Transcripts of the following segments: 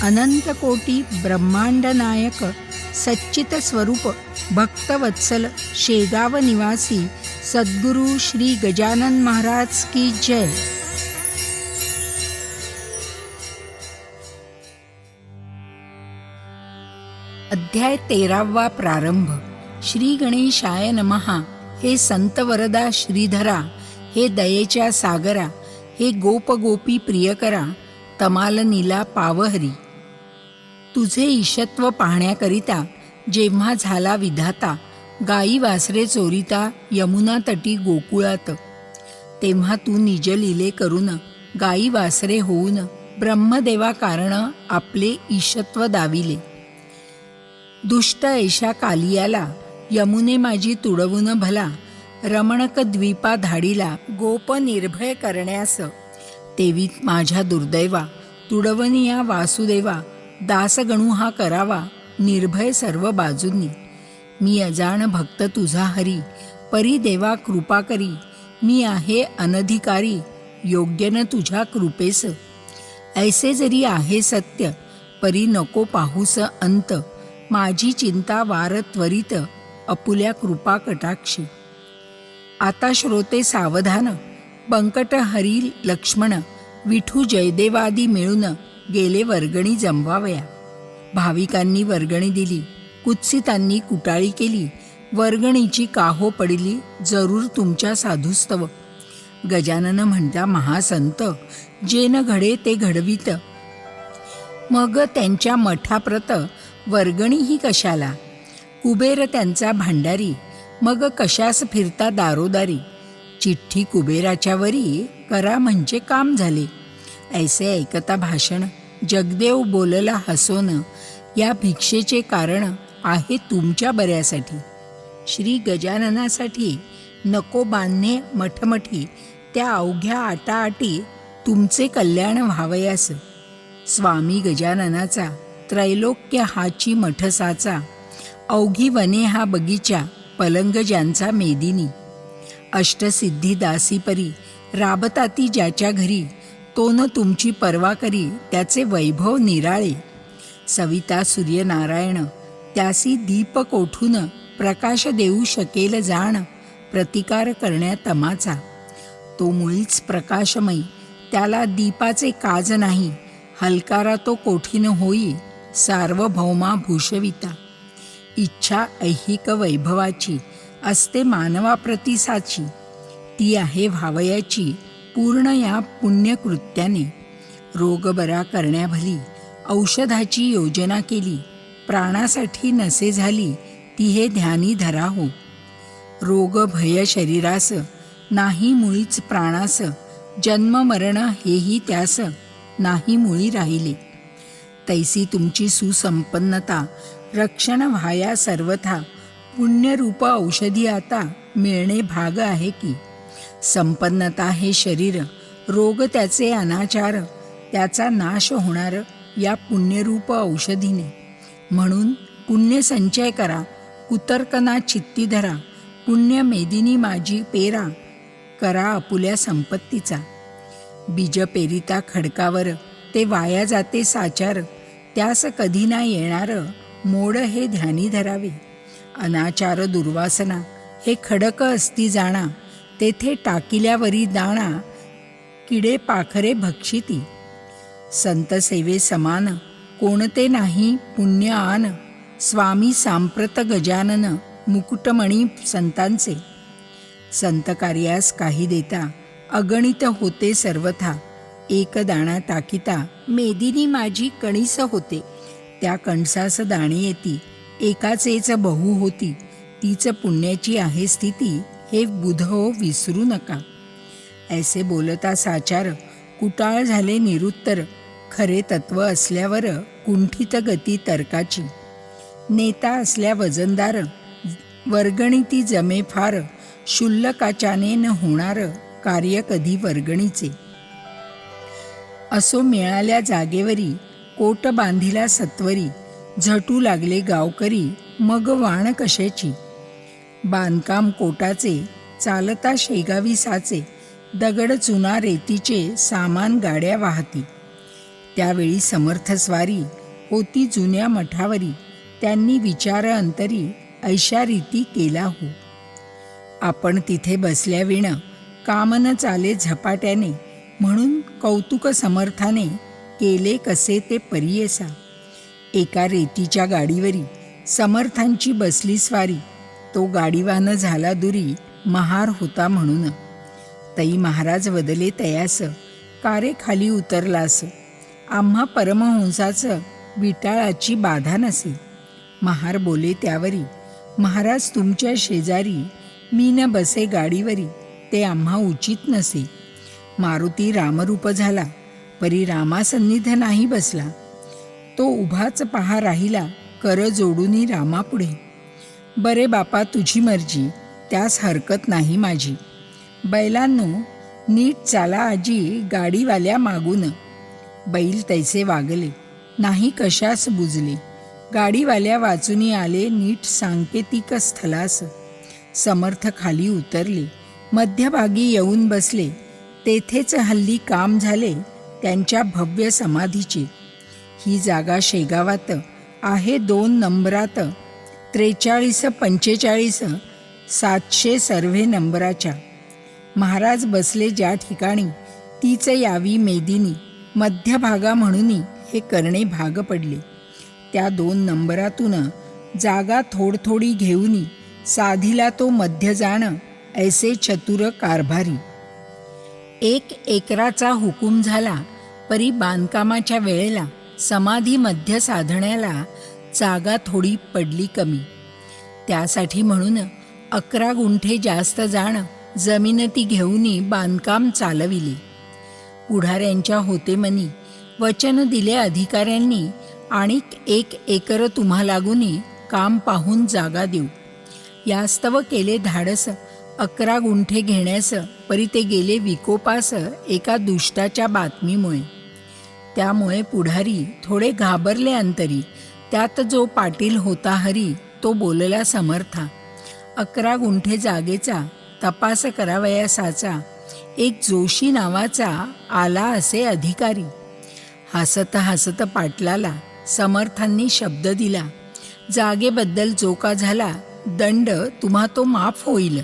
अनंत कोटी ब्रह्मांड नायक सच्चित स्वरूप भक्तवत्सल शेगाव निवासी सद्गुरु श्री गजानन महाराज की जय. अध्याय 13वा प्रारंभ. श्री गणेशाय नमहा. हे संत वरदा श्रीधरा, हे दयेच्या सागरा, हे गोप गोपी प्रियकरा, तमाल नीला पावहरी. तुझे ईशत्व पाहण्याकरिता जेव्हा झाला विधाता, गाई वासरे चोरिता यमुना तटी गोकुळात, तेव्हा तू निजलीले करून गाई वासरे होऊन ब्रह्मदेवा कारण आपले ईशत्व दाविले. दुष्ट ऐशा कालियाला यमुने माझी तुडवून भला, रमणक द्वीपा धाडीला गोप निर्भय करण्यास, तेवी माझ्या दुर्दैवा तुडवनिया वासुदेवा, दासगणू हा करावा निर्भय सर्व बाजूंनी. मी अजाण भक्त तुझा हरी, परी देवा कृपा करी, मी आहे अनधिकारी योग्य न तुझ्या कृपेस. ऐसे जरी आहे सत्य, परी नको पाहूस अंत, माझी चिंता वार त्वरित अपुल्या कृपा कटाक्षी. आता श्रोते सावधान, बंकट हरी लक्ष्मण, विठू जयदेवादी मिळून गेले वर्गणी जमवावया. भाविकांनी वर्गणी दिली, कुत्सितांनी कुटाळी केली, वर्गणीची काहो पडली जरूर तुमच्या साधुस्तव. गजानन म्हणता महासंत, जे न घडे ते घडवित, मग त्यांच्या मठाप्रत वर्गणीही कशाला. कुबेर त्यांचा भांडारी, मग कशास फिरता दारोदारी. चिठ्ठी कुबेराच्या वरी, करा म्हणजे काम झाले. ऐसे ऐकता भाषण जगदेव बोलला हसोन, या भिक्षेचे कारण आहे तुमच्या बऱ्यासाठी. श्री गजाननासाठी नको बांधणे मठमठी, त्या अवघ्या आटाआटी तुमचे कल्याण व्हावयास. स्वामी गजाननाचा त्रैलोक्य हाची मठसाचा, अवघी वने हा बगीचा पलंग ज्यांचा मेदिनी. अष्टसिद्धी दासी परी राबताती ज्याच्या घरी, तो न तुमची पर्वा करी त्याचे वैभव निराळे. सविता सूर्यनारायण त्यासी दीप कोठून, प्रकाश देऊ शकेल जाण प्रतिकार करण्या तमाचा. तो मुळीच प्रकाशमयी, त्याला दीपाचे काज नाही, हलकारा तो कोठीन होई सार्वभौमा भूषविता. इच्छा ऐहिक वैभवाची असते मानवाप्रतिसाची, ती आहे व्हावयाची पूर्ण या पुण्यकृत्याने. रोग बरा करण्याभली औषधाची योजना केली, प्राणासाठी नसे झाली ती हे ध्यानी धरा हो. रोग भय शरीरास, नाही मुळीच प्राणास, जन्म मरण हेही त्यास नाही मुळी राहिले. तैसी तुमची सुसंपन्नता, रक्षण व्हाया सर्वथा, पुण्यरूप औषधी आता मिळणे भाग आहे की. संपन्नता हे शरीर, रोग त्याचे अनाचार, त्याचा नाश होणार या पुण्यरूप औषधीने. म्हणून पुण्य संचय करा, कुतर्कना चित्ती धरा, पुण्य मेदिनी माझी पेरा, करा अपुल्या संपत्तीचा. बीज पेरिता खडकावर, ते वाया जाते साचार, त्यास कधी ना येणार मोड हे ध्यानी धरावे. अनाचार दुर्वासना हे खडक असती जाणा, तेथे टाकिल्यावरी दाणा, किडे पाखरे भक्षिती. संत सेवे समान कोणते नाही पुण्य आन, स्वामी सांप्रत गजानन मुकुटमणी संतांचे. संत कार्यास काही देता अगणित होते सर्वथा, एक दाणा टाकिता मेदिनी माझी कणीस होते. त्या कणसास दाणे येती, एकाचेच बहु होती, तीच पुण्याची आहे स्थिती, हे बुध हो विसरू नका. ऐसे बोलता साचार, कुटाळ झाले निरुत्तर, खरे तत्व असल्यावर कुंठित गती तर्काची. नेता असल्या वजनदार, वर्गणी ती जमे फार, शुल्लकाच्याने न होणार कार्य कधी वर्गणीचे. असो मिळाल्या जागेवरी, कोट बांधिला सत्वरी, झटू लागले गावकरी मग वाण कशाची. बांधकाम कोटाचे चालता शेगावी साचे, दगड चुना रेतीचे सामान गाड्या वाहती. त्यावेळी समर्थस्वारी होती जुन्या मठावरी, त्यांनी विचार अंतरी ऐशा रीती केला हो. आपण तिथे बसल्याविण काम न चाले झपाट्याने, म्हणून कौतुक समर्थाने केले कसे ते परियेसा. एका रेतीच्या गाडीवरी समर्थांची बसली स्वारी, तो गाडीवान झाला दुरी महार होता म्हणून. तई महाराज वदले तयास, कारे खाली उतरलास. आम्हा परमहंसाचं विटाळाची बाधा नसे. महार बोले त्यावरी, महाराज तुमच्या शेजारी मी न बसे गाडीवरी, ते आम्हा उचित नसे. मारुती रामरूप झाला, परी रामासन्निध नाही बसला. तो उभाच पहा राहिला, कर जोडूनी रामापुढे. बरे बापा तुझी मर्जी, त्यास हरकत नाही माझी. बैलांनो नीट चाला आजी गाडीवाल्या मागून. बैल तैसे वागले, नाही कशास बुजले. गाडीवाल्या वाचूनी आले नीट सांकेतिक स्थलास. समर्थ खाली उतरले, मध्यभागी येऊन बसले. तेथेच हल्ली काम झाले त्यांच्या भव्य समाधीचे. ही जागा शेगावात आहे 2 नंबरात, 43-45 700 सर्व्हे नंबराच्या. महाराज बसले ज्या ठिकाणी तीच यावी मेदिनी. मध्यभागा म्हणून हे करणे भाग पडले. त्या 2 नंबरातून जागा थोडी घेऊन साधिला तो मध्य जाण, ऐसे चतुर कारभारी. 1 एकराचा हुकूम झाला, परी बांधकामाच्या वेळेला समाधी मध्य साधण्याला जागा थोडी पडली कमी. त्यासाठी म्हणून 11 गुंठे जास्त जाण जमीन ती घेऊनी बांधकाम चालविले. पुढाऱ्यांच्या होते मनी वचन दिले अधिकाऱ्यांनी, आणि 1 एकर तुम्हा लागूनी काम पाहून जागा देऊ. यास्तव केले धाडस 11 गुंठे घेण्यास, परी ते गेले विकोपास एका दुष्टाच्या बातमीमुळे. त्यामुळे पुढारी थोडे घाबरले अंतरी. त्यात जो पाटील होता हरी, तो बोलला समर्था, 11 गुंठे जागेचा तपास करावयासाचा एक जोशी नावाचा आला असे अधिकारी. हसत हसत पाटलाला समर्थांनी शब्द दिला, जागेबद्दल जो का झाला दंड तुम्हा तो माफ होईल.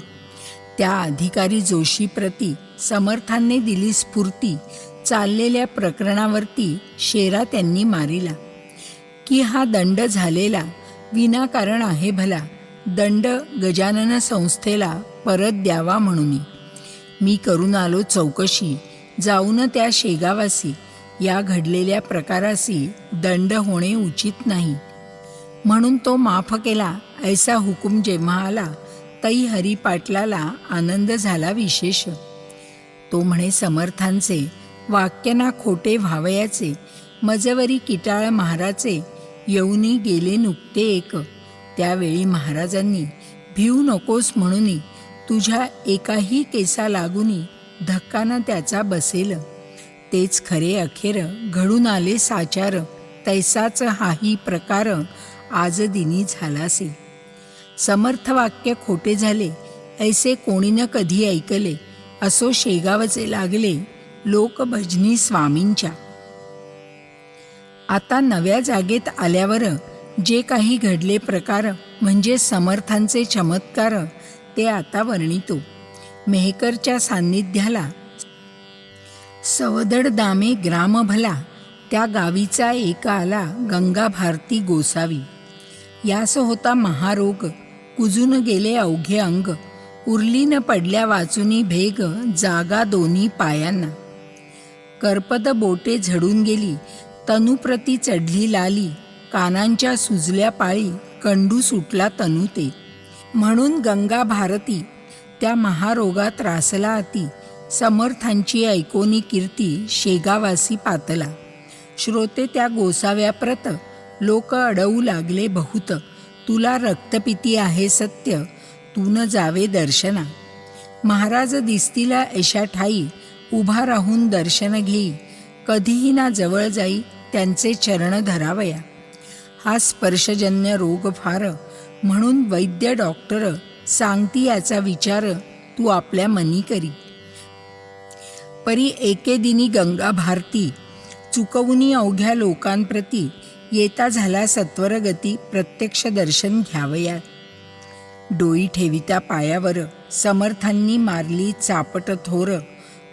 त्या अधिकारी जोशीप्रती समर्थांनी दिली स्फूर्ती. चाललेल्या प्रकरणावरती शेरा त्यांनी मारिला, की हा दंड झालेला विनाकारण आहे भला. दंड गजानन संस्थेला परत द्यावा म्हणून. मी करून आलो चौकशी, जाऊन त्या शेगावासी. या घडलेल्या प्रकारासी दंड होणे उचित नाही, म्हणून तो माफ केला. ऐसा हुकूम जेव्हा आला, तई हरिपाटलाला आनंद झाला विशेष. तो म्हणे समर्थांचे वाक्य ना खोटे व्हावयाचे. मजवरी किटाळ महाराचे येऊनी गेले नुकते एक. त्यावेळी महाराजांनी भिवू नकोस म्हणून तुझ्या एकाही केसा लागुनी धक्कानं त्याचा बसेल. तेच खरे अखेर घडून आले साचार. तैसाच हाही प्रकार आज दिनी झालासे. समर्थ वाक्य खोटे झाले ऐसे कोणी न कधी ऐकले. असो शेगावचे लागले लोक भजनी स्वामींच्या. आता नव्या जागेत आल्यावर जे काही घडले प्रकार म्हणजे समर्थांचे चमत्कार, ते आता वर्णितो. मेहकरच्या सान्निध्याला सवदड दामे ग्राम भला. त्या गावीचा एक आला गंगा भारती गोसावी. यास होता महारोग, कुजून गेले अवघे अंग. उरली न पडल्या वाचुनी भेग, जागा दोन्ही पायांना. करपद बोटे झडून गेली, तनुप्रती चढली लाली. कानांच्या सुजल्या पाळी, कंडू सुटला तनू ते. म्हणून गंगा भारती त्या महारोगात रासला अति. समर्थांची ऐकोनी कीर्ती शेगावासी पातला. श्रोते त्या गोसाव्याप्रत लोक अडवू लागले बहुत. तुला रक्तपिती आहे सत्य, तू न जावे दर्शना. महाराज दिसतीला ऐशा ठाई, उभा राहून दर्शन घेई. कधीही ना जवळ जाई, त्यांचे चरण धरावया. हा स्पर्शजन्य रोग फार, म्हणून वैद्य डॉक्टर सांगती याचा विचार तू आपल्या मनी करी. परी एके दिनी गंगा भारती चुकवूनी अवघ्या लोकांप्रती येता झाला सत्वरगती प्रत्यक्ष दर्शन घ्यावया. डोई ठेविता पायावर समर्थांनी मारली चापट थोर,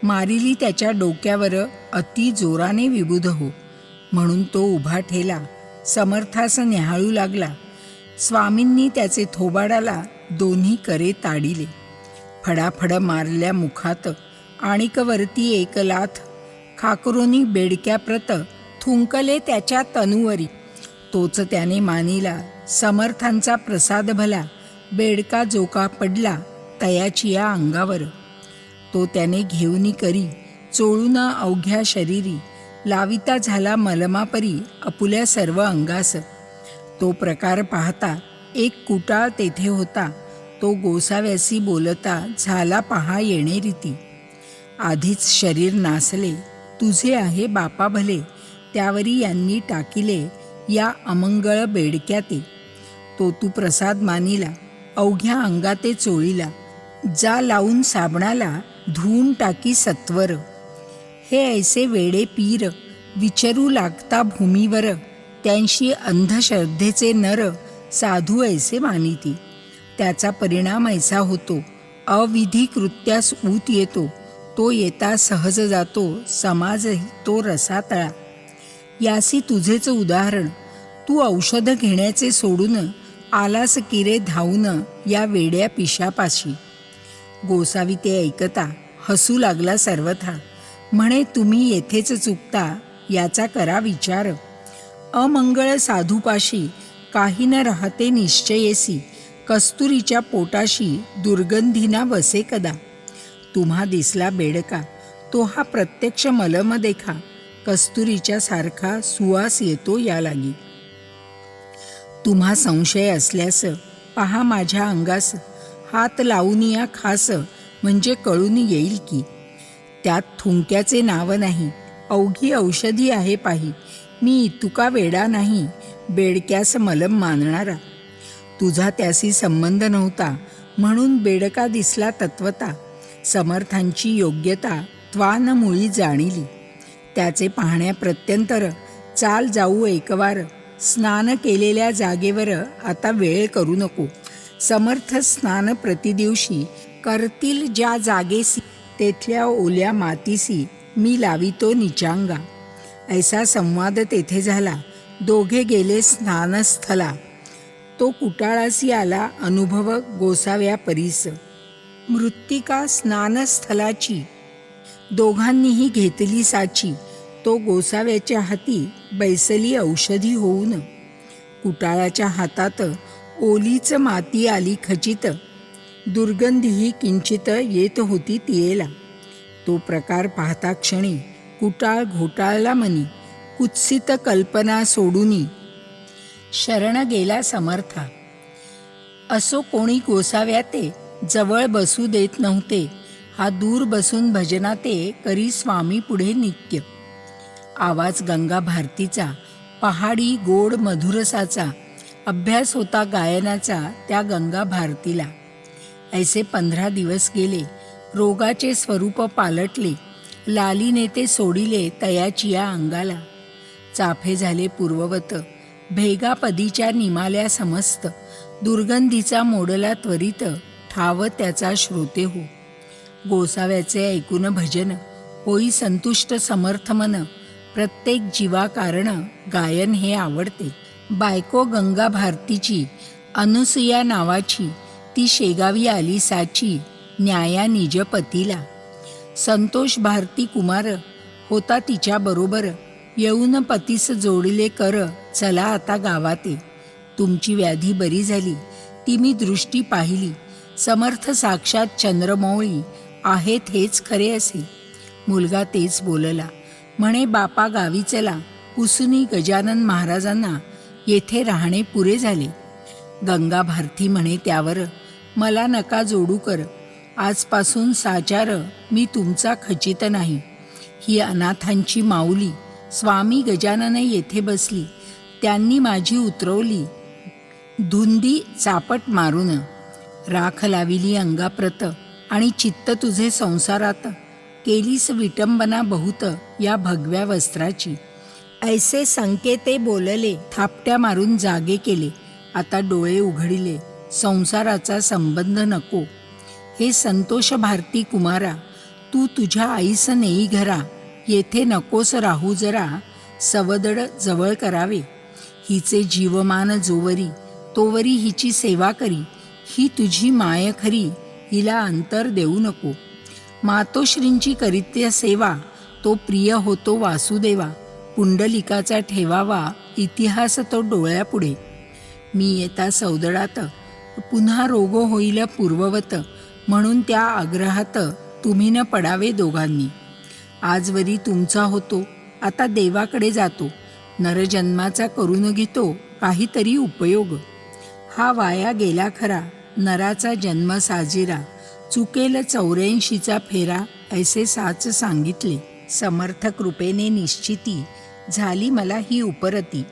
मारिली त्याच्या डोक्यावर अति जोराने विबुध हो. म्हणून तो उभा ठेला, समर्थास न्याहाळू लागला. स्वामींनी त्याचे थोबाडाला दोन्ही करे ताडिले. फडाफड मारल्या मुखात आणिक वरती एक लाथ, खाकरोनी बेडक्याप्रत थुंकले त्याच्या तनुवरी. तोच त्याने मानिला समर्थांचा प्रसाद भला, बेडका जोका पडला तयाची या अंगावर. तो त्याने घेऊनी करी चोळून अवघ्या शरीरी, लाविता झाला मलमापरी आपुल्या सर्व अंगास. तो प्रकार पाहता एक कुटाळ तेथे होता, तो गोसाव्यासी बोलता झाला पहा येणे रीती. आधीच शरीर नासले तुझे आहे बापा भले, त्यावरी यांनी टाकिले या अमंगळ बेडक्याते. तो तू प्रसाद मानिला अवघ्या अंगाते चोळीला, जा लावून साबणाला धुवून टाकी सत्वर. हे ऐसे वेडे पीर विचरू लागता भूमीवर, त्यांशी अंधश्रद्धेचे नर साधू ऐसे मानिती. त्याचा परिणाम ऐसा होतो, अविधी कृत्यास ऊत येतो. तो येता सहज जातो, समाजही तो रसातळा. यासी तुझेच उदाहरण, तू औषध घेण्याचे सोडून आलास किरे धावून या वेड्या पिशापाशी. गोसावी ते ऐकता हसू लागला सर्वथा, म्हणे तुम्ही येथेच चुकता, याचा करा विचार. अमंगळ साधूपाशी काही न राहते निश्चयेसी, कस्तुरीच्या पोटाशी दुर्गंधीना वसे कदा. तुम्हा दिसला बेडका तो हा प्रत्यक्ष मलम देखा, कस्तुरीच्या सारखा सुवास येतो या लागी. तुम्हा संशय असल्यास पहा माझ्या अंगास, हात लावून या खास म्हणजे कळून येईल की. त्यात थुंक्याचे नाव नाही, अवघी औषधी आहे पाही. मी तुका वेडा नाही, बेडक्यास मलम मानणारा. तुझा त्याशी संबंध नव्हता म्हणून बेडका दिसला तत्वता. समर्थांची योग्यता त्वान मुळी जाणिली, त्याचे पाहण्या प्रत्यंतर चाल जाऊ एकवार. स्नान केलेल्या जागेवर आता वेळ करू नको. समर्थ स्नान प्रतिदिवशी करतील ज्या जागेसी, तेथल्या ओल्या मातीसी मी लावितो निचांगा. ऐसा संवाद तेथे झाला, दोघे गेले स्नानस्थला. तो कुटाळासी आला अनुभव गोसाव्या परीस. मृत्तिका स्नानस्थलाची दोघांनीही घेतली साची. तो गोसाव्याच्या हाती बैसली औषधी होऊन, कुटाळाच्या हातात ओलीच माती आली खचित. दुर्गंधीही किंचित येत होती तियेला. तो प्रकार पाहता क्षणी कुटाळ घोटाळला मनी. कुत्सित कल्पना सोडूनी शरण गेला समर्था. असो कोणी गोसाव्या ते जवळ बसू देत नव्हते. हा दूर बसून भजनाते करी स्वामी पुढे नित्य. आवाज गंगा भारतीचा, पहाडी गोड मधुरसाचा. अभ्यास होता गायनाचा त्या गंगा भारतीला. ऐसे 15 दिवस गेले. रोगाचे स्वरूप पालटले. लालीने ते सोडिले तयाची या अंगाला. चाफे झाले पूर्ववत, भेगापदीच्या निमाल्या समस्त. दुर्गंधीचा मोडला त्वरित, ठाव त्याचा श्रोते हो. गोसाव्याचे ऐकून भजन, होई संतुष्ट समर्थ मन. प्रत्येक जीवा कारण गायन हे आवडते. बायको गंगा भारतीची अनुसुया नावाची, ती शेगावी आली साची न्याया निजपतीला. संतोष भारती कुमार होता तिच्या बरोबर. येऊन पतीस जोडिले कर, चला आता गावाते. तुमची व्याधी बरी झाली, ती मी दृष्टी पाहिली. समर्थ साक्षात चंद्रमौळी आहेत हेच खरे असे. मुलगा तेच बोलला, म्हणे बापा गावी चला. पुसुनी गजानन महाराजांना येथे राहणे पुरे झाले. गंगा भारती म्हणे त्यावर, मला नका जोडू कर. आजपासून साचार मी तुमचा खचित नाही. ही अनाथांची माऊली स्वामी गजानन येथे बसली. त्यांनी माझी उतरवली धुंदी चापट मारून. राख लाविली अंगाप्रत आणि चित्त तुझे संसारात. केलीस विटंबना बहुत या भगव्या वस्त्राची. ऐसे संकेते बोलले, थापट्या मारून जागे केले. आता डोळे उघडिले, संसाराचा संबंध नको. हे संतोष भारती कुमारा, तू तुझ्या आईस नेई घरा. येथे नकोस राहू जरा, सवदड जवळ करावे. हिचे जीवमान जोवरी, तोवरी हिची सेवा करी. ही तुझी माय खरी, हिला अंतर देऊ नको. मातोश्रींची करित्य सेवा, तो प्रिय होतो वासुदेवा. पुंडलिकाचा ठेवावा इतिहास तो डोळ्यापुढे. मी येता सौदडात, पुन्हा रोग होईल पूर्ववत. म्हणून त्या आग्रहात तुम्ही न पडावे दोघांनी. आजवरी तुमचा होतो, आता देवाकडे जातो. नरजन्माचा करून घेतो काहीतरी उपयोग. हा वाया गेला खरा, नराचा जन्म साजिरा. चुकेल 84चा फेरा, ऐसे साच सांगितले. समर्थ कृपेने निश्चिती, झाली मला ही उपरती.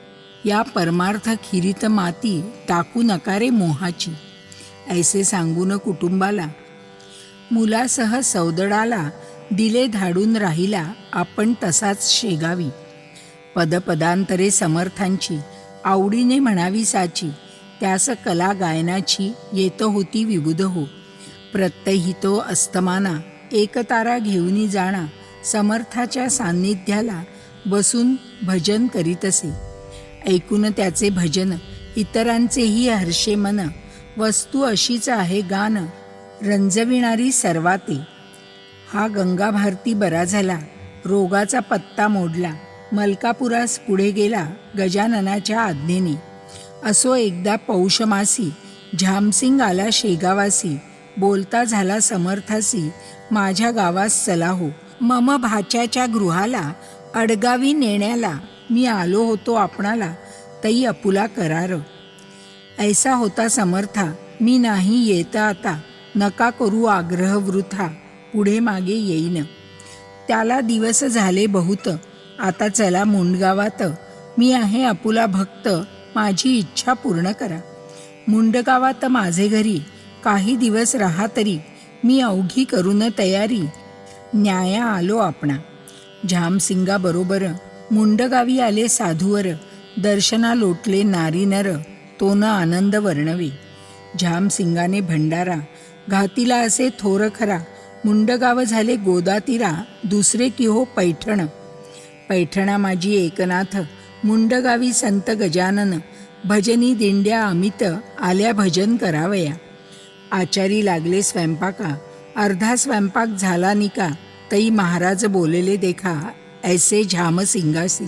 या परमार्थ खिरीत माती, टाकू नकारे मोहाची. ऐसे सांगून कुटुंबाला, मुलासह सौदडाला. दिले धाडून राहिला, आपण तसाच शेगावी. पदपदांतरे समर्थांची, आवडीने म्हणावी साची. त्यास कला गायनाची, येत होती विबुध हो. प्रत्यहितो अस्तमाना, एकतारा घेऊनी जाणा. समर्थाच्या सान्निध्याला बसून भजन करीत असे. ऐकून त्याचे भजन, इतरांचेही हर्षे मन. वस्तू अशीच आहे गान, रंजविणारी सर्वाते. हा गंगा भारती बरा झाला, रोगाचा पत्ता मोडला. मलकापुरास पुढे गेला गजाननाच्या आज्ञेने. असो एकदा पौषमासी, झामसिंग आला शेगावासी. बोलता झाला समर्थासी, माझ्या गावास चला हो. मम भाच्याच्या गृहाला, अडगावी नेण्याला. मी आलो होतो आपणाला, तई अपुला करार. ऐसा होता समर्था, मी नाही येता आता. नका करू आग्रह वृथा, पुढे मागे येईन. त्याला दिवस झाले बहुत, आता चला मुंडगावात. मी आहे अपुला भक्त, माझी इच्छा पूर्ण करा. मुंडगावात माझे घरी, काही दिवस राहा तरी. मी अवघी करून तयारी, न्याया आलो आपणा. झामसिंगाबरोबर मुंडगावी आले साधूवर. दर्शना लोटले नारी नर, तो न आनंद वर्णवे. झामसिंगाने भंडारा घातीला असे थोर खरा. मुंडगाव झाले गोदातीरा, दुसरे की हो पैठण. पैठणा माझी एकनाथ, मुंडगावी संत गजानन. भजनी दिंड्या अमित, आल्या भजन करावया. आचारी लागले स्वयंपाका, अर्धा स्वयंपाक झाला निका. तई महाराज बोलले देखा, ऐसे झामसिंगासी.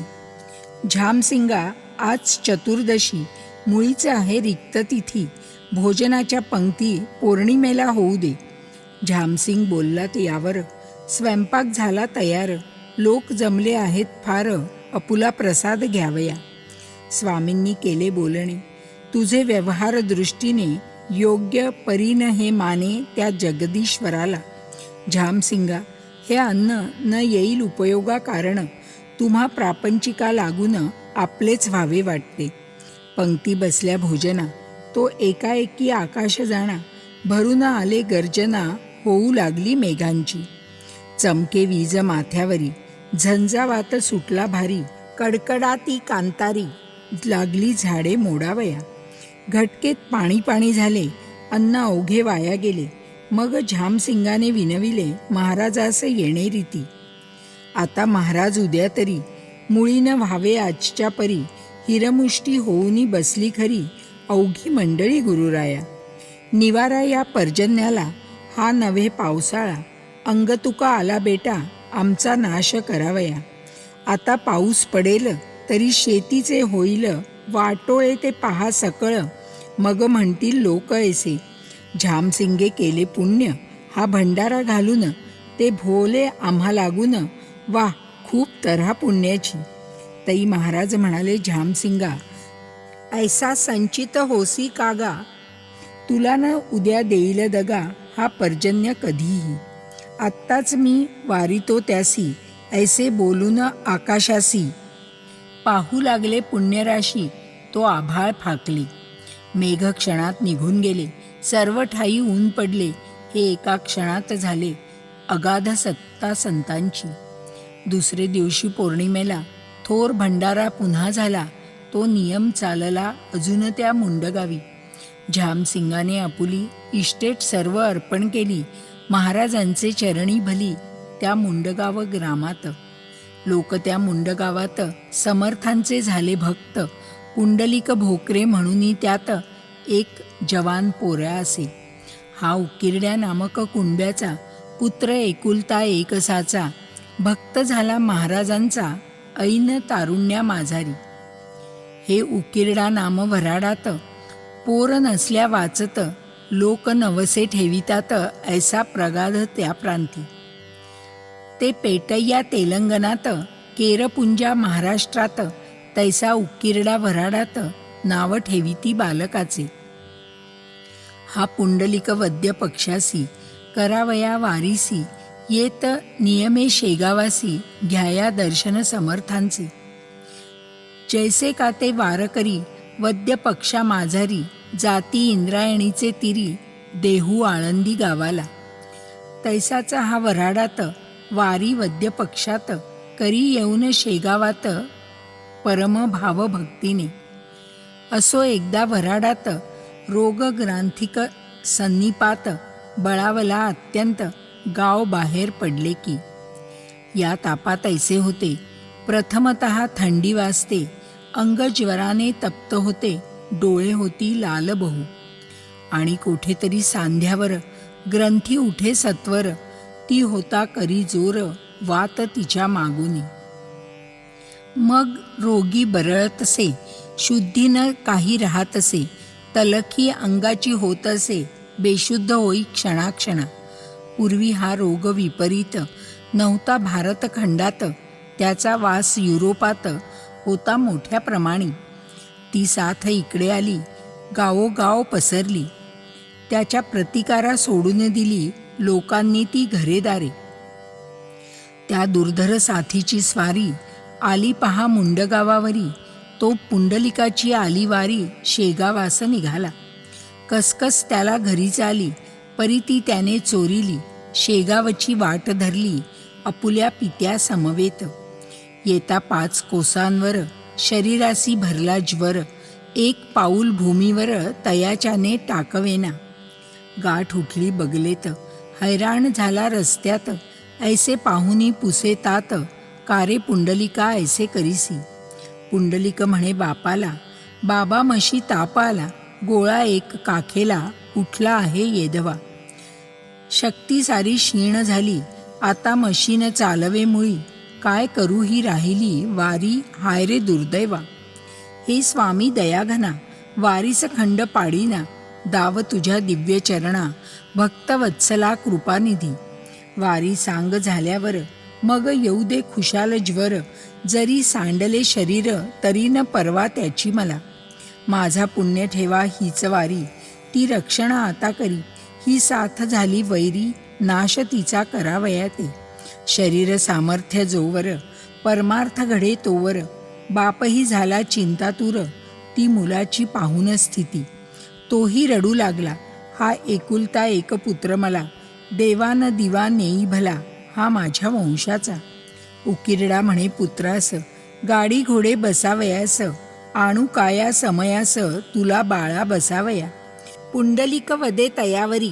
झामसिंगा, आज चतुर्दशी, मुळीच आहे रिक्त तिथी. भोजनाच्या पंक्ती पौर्णिमेला होऊ दे. झामसिंग बोललात यावर, स्वयंपाक झाला तयार. लोक जमले आहेत फार, अपुला प्रसाद घ्यावया. स्वामींनी केले बोलणे, तुझे व्यवहार दृष्टीने योग्य परीन हे माने त्या जगदीश्वराला. झामसिंगा, हे अन्न न येईल उपयोगा कारण. तुम्हा प्रापंचिका लागून आपलेच व्हावे वाटते. पंक्ती बसल्या भोजना, तो एकाएकी आकाश जाणा. भरून आले गर्जना, होऊ लागली मेघांची. चमके वीज माथ्यावरी, झंझावात सुटला भारी. कडकडाती कांतारी, लागली झाडे मोडावया. घटकेत पाणी पाणी झाले, अन्न अवघे वाया गेले. मग झामसिंगाने विनविले, महाराजास येणे रीती. आता महाराज उद्या तरी, मुळीनं व्हावे आजच्या परी. हिरमुष्टी होऊनी बसली खरी, अवघी मंडळी गुरुराया. निवारा या पर्जन्याला, हा नव्हे पावसाळा. अंगतुका आला बेटा, आमचा नाश करावया. आता पाऊस पडेल तरी शेतीचे होईल. वाटोळे ते पहा सकळ, मग म्हणतील लोक ऐसे. झामसिंगे केले पुण्य, हा भंडारा घालून. ते भोले आम्हा लागून, वा खूप तऱ्हा पुण्याची. तई महाराज म्हणाले, झामसिंगा, ऐसा संचित होसी कागा. तुला न उद्या देईल दगा, हा पर्जन्य कधीही. आत्ताच मी वारितो त्यासी, ऐसे बोलून आकाशासी. पाहू लागले पुण्यराशी, तो आभाळ फाकली. मेघ क्षणात निघून गेले, सर्व ठाई ऊन पडले. हे एका क्षणात झाले, अगाध सत्य आवश्यकता संतांची. दुसरे दिवशी पौर्णिमेला थोर भंडारा पुन्हा झाला. तो नियम चालला अजून त्या मुंडगावी. झामसिंगाने आपुली इस्टेट सर्व अर्पण केली. महाराजांचे चरणी भली त्या मुंडगाव ग्रामात. लोक त्या मुंडगावात समर्थांचे झाले भक्त. पुंडलिक भोकरे म्हणून त्यात एक जवान पोऱ्या असे. हा उकिरड्या नामक कुंड्याचा पुत्र एकुलता एक असाचा. भक्त झाला महाराजांचा ऐन तारुण्या माझारी. हे उकिरडा नाम वराडात पोर नसल्या वाचत. लोक नवसे ठेवितात ऐसा प्रगाध त्या प्रांती. ते पेटय्या तेलंगणात केरपुंजा महाराष्ट्रात. तैसा उकिरडा वराडात नाव ठेविती बालकाचे. हा पुंडलिक वद्य पक्षासी करावया वारीसी. येत नियमे शेगावासी घ्याया दर्शन समर्थांचे. जैसे का ते वारकरी वद्य पक्षा माझारी. जाती इंद्रायणीचे तिरी देहू आळंदी गावाला. तैसाचा हा वराडात वारी वद्य पक्षात. करी येऊन शेगावात परम भाव भक्तीने. असो एकदा वराडात रोगग्रांथिक सन्निपात. बळावला अत्यंत गाव बाहेर पडले की. या तापात ऐसे होते. प्रथमतः थंडी वाजते. अंग ज्वराने तप्त होते. डोळे होती लाल बहु. आणि कोठेतरी सांध्यावर ग्रंथी उठे सत्वर. ती होता करी जोर वात तिच्या मागुनी. मग रोगी बरळतसे. शुद्धी न काही राहतसे. तलखी अंगाची होत असे. बेशुद्ध होई क्षणाक्षणा. पूर्वी हा रोग विपरीत नव्हता भारतखंडात. त्याचा वास युरोपात होता मोठ्या प्रमाणी. ती साथ इकडे आली. गावोगाव पसरली. त्याच्या प्रतिकारा सोडून दिली लोकांनी ती घरेदारे. त्या दुर्धर साथीची स्वारी आली पहा मुंडगावावरी. तो पुंडलिकाची आली वारी शेगावास निघाला. कसकस त्याला घरी चाली. परी ती त्याने चोरिली. शेगावची वाट धरली अपुल्या पित्या समवेत. येता 5 कोसांवर शरीरासी भरला ज्वर. एक पाऊल भूमीवर तयाच्याने टाकवेना. गाठ उठली बगलेत. हैराण झाला रस्त्यात. ऐसे पाहुनी पुसे तात. कारे पुंडलिका ऐसे करीसी. पुंडलिक म्हणे बापाला. बाबा म्हशी ताप आला. गोळा एक काखेला उठला आहे येदवा. शक्ती सारी क्षीण झाली. आता म्हशीन चालवे मुळी. काय करू ही राहिली वारी हाय रे दुर्दैवा. हे स्वामी दयाघना वारीस खंड पाडीना. दाव तुझ्या दिव्य चरणा भक्तवत्सला कृपानिधी. वारी सांग झाल्यावर मग येऊ दे खुशाल ज्वर. जरी सांडले शरीर तरी न परवा त्याची मला. माझा पुण्य ठेवा हीच वारी. ती रक्षण आता करी. ही साथ झाली वैरी नाश तिचा करावया ते. शरीर सामर्थ्य जोवर परमार्थ घडे तोवर. बापही झाला चिंतातूर. ती मुलाची पाहून स्थिती. तोही रडू लागला. हा एकुलता एक पुत्र मला. देवान दिवा नेई भला हा माझ्या वंशाचा. उकिरडा म्हणे पुत्रास गाडी घोडे बसावयास. आणू काया समयास तुला बाळा बसावया. पुंडलिक वदे तयावरी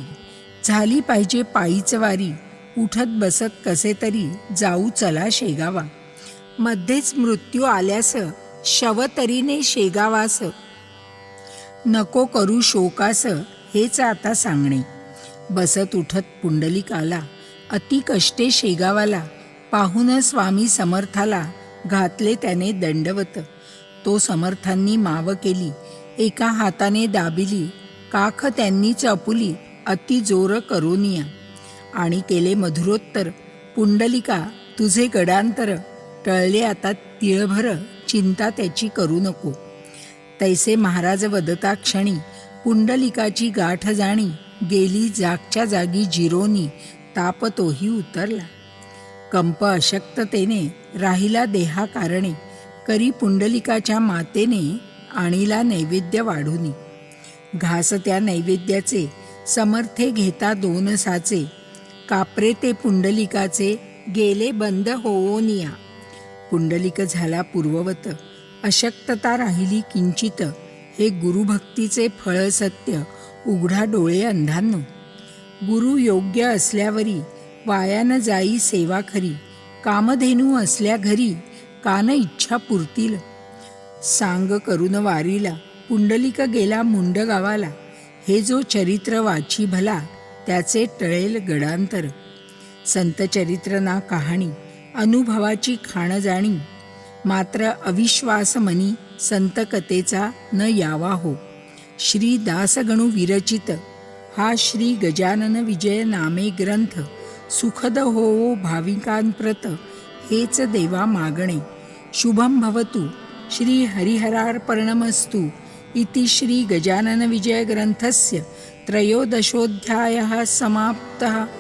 झाली पाहिजे पायीच वारी. उठत बसत कसे तरी जाऊ चला शेगावा. मध्येच मृत्यू आल्यास शवतरीने शेगावास. नको करू शोकास हेच आता सांगणे. बसत उठत पुंडलिक आला. अति कष्टे शेगावाला. पाहून स्वामी समर्थाला घातले त्याने दंडवत. तो समर्थांनी माव केली. एका हाताने दाबिली. काख त्यांनीच अपुली अति जोर करोनिया. आणि केले मधुरोत्तर. पुंडलिका तुझे गडांतर. टळले आता तिळभर चिंता त्याची करू नको. तैसे महाराज वदता क्षणी पुंडलिकाची गाठ जाणी. गेली जागच्या जागी जिरोनी. ताप तोही उतरला. कंप अशक्ततेने राहिला देहा कारणे. करी पुंडलिकाच्या मातेने आणिला नैवेद्य वाढूनी. घास त्या नैवेद्याचे समर्थे घेता 2 साचे. कापरे ते पुंडलिकाचे गेले बंद होवोनिया. पुंडलिक झाला पूर्ववत, अशक्तता राहिली किंचित. हे गुरुभक्तीचे फळ सत्य, उघडा डोळे अंधांनो. गुरु योग्य असल्यावरी वाया न जाई सेवा खरी. कामधेनू असल्या घरी कान इच्छा पुरतील. सांग करून वारीला पुंडलिक गेला मुंड गावाला. हे जो चरित्र वाची भला त्याचे टळेल गडांतर. संत चरित्र ना कहाणी अनुभवाची खाण जाणी. मात्र अविश्वास मनी संत कथेचा न यावा हो. श्री दासगणू विरचित हा श्री गजानन विजय नामे ग्रंथ सुखद होवो भाविकांप्रत हेच देवा मागणे. शुभम भवतु. श्री हरिहरार्पणमस्तु. इति श्री गजानन विजय ग्रंथस्य त्रयोदशोऽध्यायः समाप्तः.